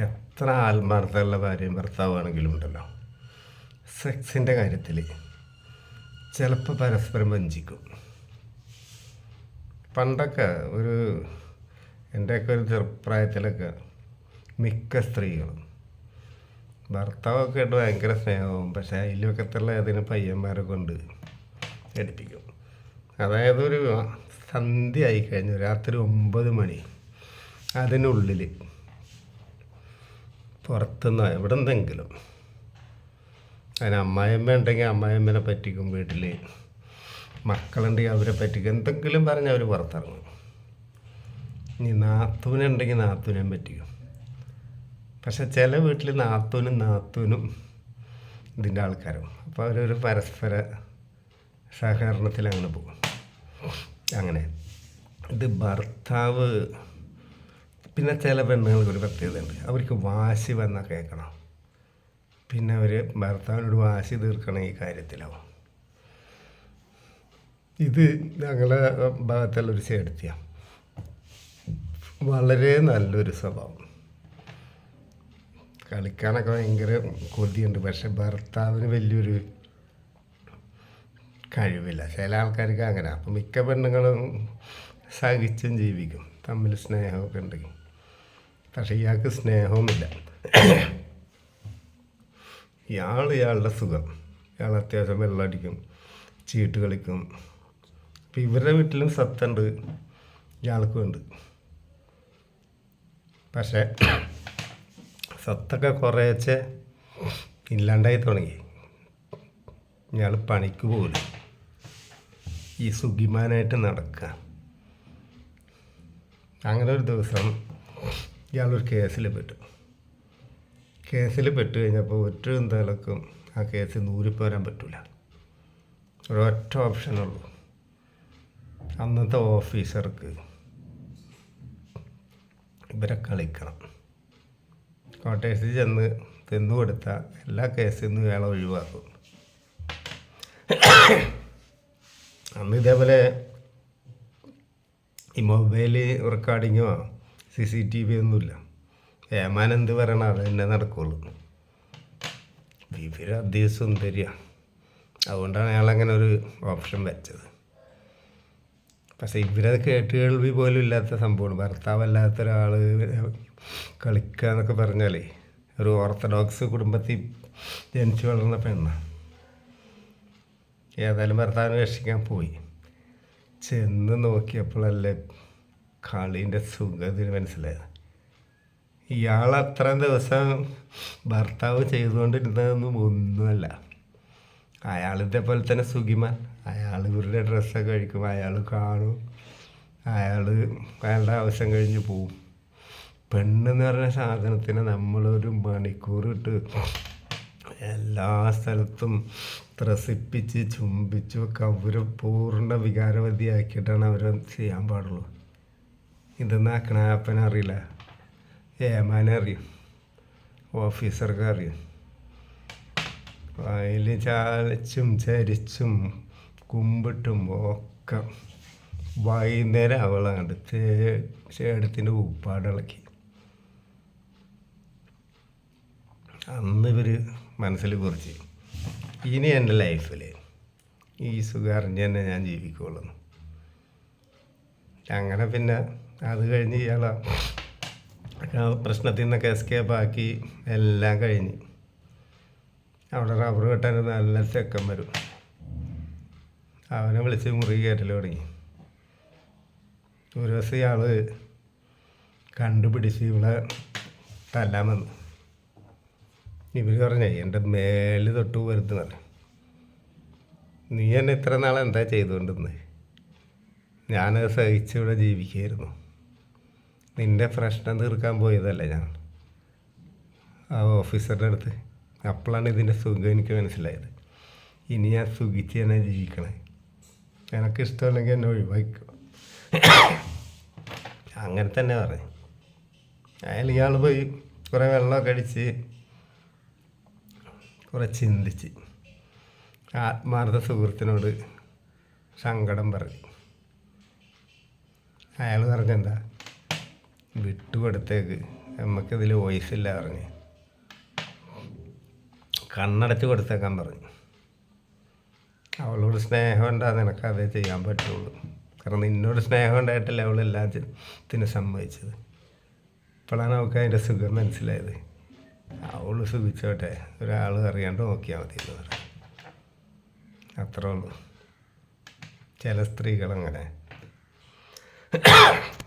എത്ര ആത്മാർത്ഥമുള്ള ഭാര്യയും ഭർത്താവാണെങ്കിലും ഉണ്ടല്ലോ, സെക്സിൻ്റെ കാര്യത്തിൽ ചിലപ്പോൾ പരസ്പരം വഞ്ചിക്കും. പണ്ടൊക്കെ എൻ്റെയൊക്കെ ഒരു ചെറുപ്രായത്തിലൊക്കെ മിക്ക സ്ത്രീകളും ഭർത്താവൊക്കെ ആയിട്ട് ഭയങ്കര സ്നേഹവും, പക്ഷേ അയൽവക്കത്തുള്ള ഏതിന് പയ്യന്മാരെ കൊണ്ട് എടുപ്പിക്കും. അതായത് ഒരു സന്ധ്യ ആയിക്കഴിഞ്ഞു, രാത്രി 9 മണി, അതിനുള്ളിൽ പുറത്തുനിന്ന് എവിടെ നിന്നെങ്കിലും അതിന് അമ്മായിയമ്മ ഉണ്ടെങ്കിൽ അമ്മായിയമ്മനെ പറ്റിക്കും, വീട്ടിൽ മക്കളുണ്ടെങ്കിൽ അവരെ പറ്റിക്കും, എന്തെങ്കിലും പറഞ്ഞ് അവർ പുറത്തിറങ്ങും. ഇനി നാത്തൂനുണ്ടെങ്കിൽ നാത്തൂനെയും പറ്റിക്കും. പക്ഷെ ചില വീട്ടിൽ നാത്തൂനും ഇതിൻ്റെ ആൾക്കാരും, അപ്പോൾ അവരൊരു പരസ്പര സഹകരണത്തിൽ അങ്ങനെ പോകും. അങ്ങനെ ഇത് ഭർത്താവ്. പിന്നെ ചില പെണ്ണുങ്ങൾക്ക് ഒരു പ്രത്യേകതയുണ്ട്, അവർക്ക് വാശി വന്നാൽ കേൾക്കണം. പിന്നെ അവർ ഭർത്താവിനോട് വാശി തീർക്കണം ഈ കാര്യത്തിലാവും. ഇത് ഞങ്ങളുടെ ഭാഗത്തുള്ളൊരു ചേട്ടത്തിയാണ്, വളരെ നല്ലൊരു സ്വഭാവം. കളിക്കാനൊക്കെ ഭയങ്കര കൊതിയുണ്ട്, പക്ഷെ ഭർത്താവിന് വലിയൊരു കഴിവില്ല. ചില ആൾക്കാർക്ക് അങ്ങനെ. അപ്പം മിക്ക പെണ്ണുങ്ങളും സഹിച്ചും ജീവിക്കും, തമ്മിൽ സ്നേഹമൊക്കെ ഉണ്ടെങ്കിൽ. പക്ഷെ ഇയാൾക്ക് സ്നേഹവുമില്ല. ഇയാളുടെ സുഖം. ഇയാൾ അത്യാവശ്യം വെള്ളമടിക്കും, ചീട്ട് കളിക്കും. അപ്പം ഇവരുടെ വീട്ടിലും സത്തുണ്ട്, ഇയാൾക്കും ഉണ്ട്. പക്ഷേ സത്തൊക്കെ കുറേശ്ശെ ഇല്ലാണ്ടായി തുടങ്ങി. ഇയാൾ പണിക്ക് പോലും ഈ സുഖിമാനായിട്ട് നടക്കുക. അങ്ങനെ ഒരു ദിവസം ഇയാളൊരു കേസിൽ പെട്ടു കഴിഞ്ഞപ്പോൾ എന്തായാലും ആ കേസ് നൂരിപ്പോരാൻ പറ്റില്ല. ഒരൊറ്റ ഓപ്ഷനുള്ളൂ, അന്നത്തെ ഓഫീസർക്ക് ഇവരെ കളിക്കണം. കോട്ടേഴ്സിൽ ചെന്ന് കൊടുത്താൽ എല്ലാ കേസിൽ നിന്നും ഇയാളെ ഒഴിവാക്കും. അന്ന് ഇതേപോലെ ഈ മൊബൈൽ റെക്കോർഡിങ്ങോ CCTV ഒന്നുമില്ല. ഏമാൻ എന്ത് പറയണം അത് തന്നെ നടക്കുള്ളൂ. ഇവർ അധികം സുന്ദരിയാണ്, അതുകൊണ്ടാണ് അയാളങ്ങനെ ഒരു ഓപ്ഷൻ വെച്ചത്. പക്ഷേ ഇവരത് കേൾവി പോലും ഇല്ലാത്ത സംഭവമാണ്. ഭർത്താവല്ലാത്ത ഒരാൾ കളിക്കുക എന്നൊക്കെ പറഞ്ഞാലേ, ഒരു ഓർത്തഡോക്സ് കുടുംബത്തിൽ ജനിച്ചു വളർന്ന പെണ്ണാണ്. ഏതായാലും ഭർത്താവിനെ രക്ഷിക്കാൻ പോയി. ചെന്ന് നോക്കിയപ്പോഴല്ലേ കളീൻ്റെ സുഖത്തിന് മനസ്സിലായത്. ഇയാൾ അത്രയും ദിവസം ഭർത്താവ് ചെയ്തുകൊണ്ടിരുന്നതൊന്നും ഒന്നുമല്ല. അയാൾ ഇതേപോലെ തന്നെ സുഖിമാൻ. അയാൾ ഇവരുടെ ഡ്രസ്സൊക്കെ കഴിക്കും, അയാൾ കാണും, അയാളുടെ ആവശ്യം കഴിഞ്ഞ് പോവും. പെണ്ണെന്ന് പറഞ്ഞ സാധനത്തിന് നമ്മളൊരു മണിക്കൂർ ഇട്ട് എല്ലാ സ്ഥലത്തും ത്രസിപ്പിച്ച് ചുംബിച്ചു ഒക്കെ അവർ പൂർണ്ണ വികാരവതിയാക്കിയിട്ടാണ് അവർ ചെയ്യാൻ പാടുള്ളൂ. ഇതൊന്നും അക്കണാപ്പനറിയില്ല, ഏമാനെ അറിയും, ഓഫീസർക്ക് അറിയും. അതിൽ ചാലിച്ചും ചരിച്ചും കുമ്പിട്ടും ഒക്കെ വൈകുന്നേരം അവളാണ്ട് ചേടത്തിൻ്റെ ഉപ്പാടിളക്കി. അന്ന് ഇവർ മനസ്സിൽ കുറിച്ച്, ഇനി എൻ്റെ ലൈഫിൽ ഈ സുഖം അറിഞ്ഞ് തന്നെ ഞാൻ ജീവിക്കുള്ളൂ. അങ്ങനെ പിന്നെ അത് കഴിഞ്ഞ് ഇയാളെ പ്രശ്നത്തിൽ നിന്നൊക്കെ എസ്കേപ്പ് ആക്കി എല്ലാം കഴിഞ്ഞ് അവിടെ റബ്ബർ വെട്ടാൻ നല്ല ചെക്കൻ വരും. അവനെ വിളിച്ച് മുറി കയറ്റൽ തുടങ്ങി. ഒരു ദിവസം ഇയാൾ കണ്ടുപിടിച്ച് ഇവിടെ തല്ലാൻ വന്നു. ഇവർ പറഞ്ഞേ, എൻ്റെ മേല് തൊട്ട് വരുത്തുന്ന പറഞ്ഞു, നീ എന്നെ ഇത്ര നാളെ എന്താ ചെയ്തുകൊണ്ടിരുന്നത്? ഞാനത് സഹിച്ച് ഇവിടെ ജീവിക്കുകയായിരുന്നു. നിൻ്റെ പ്രശ്നം തീർക്കാൻ പോയതല്ലേ ഞാൻ ആ ഓഫീസറുടെ അടുത്ത്. അപ്പോഴാണ് ഇതിൻ്റെ സുഖം എനിക്ക് മനസ്സിലായത്. ഇനി ഞാൻ സുഖിച്ച് തന്നെ ജീവിക്കണേ, എനിക്കിഷ്ടമല്ലെങ്കിൽ എന്നെ ഒഴിവാക്കുക. അങ്ങനെ തന്നെ പറഞ്ഞു. ഇയാൾ പോയി കുറേ വെള്ളമൊക്കെ അടിച്ച് കുറേ ചിന്തിച്ച് ആത്മാർത്ഥ സുഹൃത്തിനോട് സങ്കടം പറഞ്ഞു. അയാൾ പറഞ്ഞെന്താ, വിട്ടുകൊടുത്തേക്ക്, നമുക്കിതിൽ വോയിസ് ഇല്ല പറഞ്ഞ് കണ്ണടച്ച് കൊടുത്തേക്കാൻ പറഞ്ഞു. അവളോട് സ്നേഹം ഉണ്ടാകുന്ന നിനക്കതേ ചെയ്യാൻ പറ്റുള്ളൂ. കാരണം നിന്നോട് സ്നേഹം ഉണ്ടായിട്ടല്ലേ അവൾ എല്ലാത്തിനും സമ്മതിച്ചത്. ഇപ്പോഴാണ് അവൾക്ക് അതിൻ്റെ സുഖം മനസ്സിലായത്. അവൾ സുഖിച്ചോട്ടെ, ഒരാൾ അറിയാണ്ട് നോക്കിയാൽ മതി എന്ന് പറഞ്ഞു. അത്രേ ഉള്ളൂ. ചില സ്ത്രീകളങ്ങനെ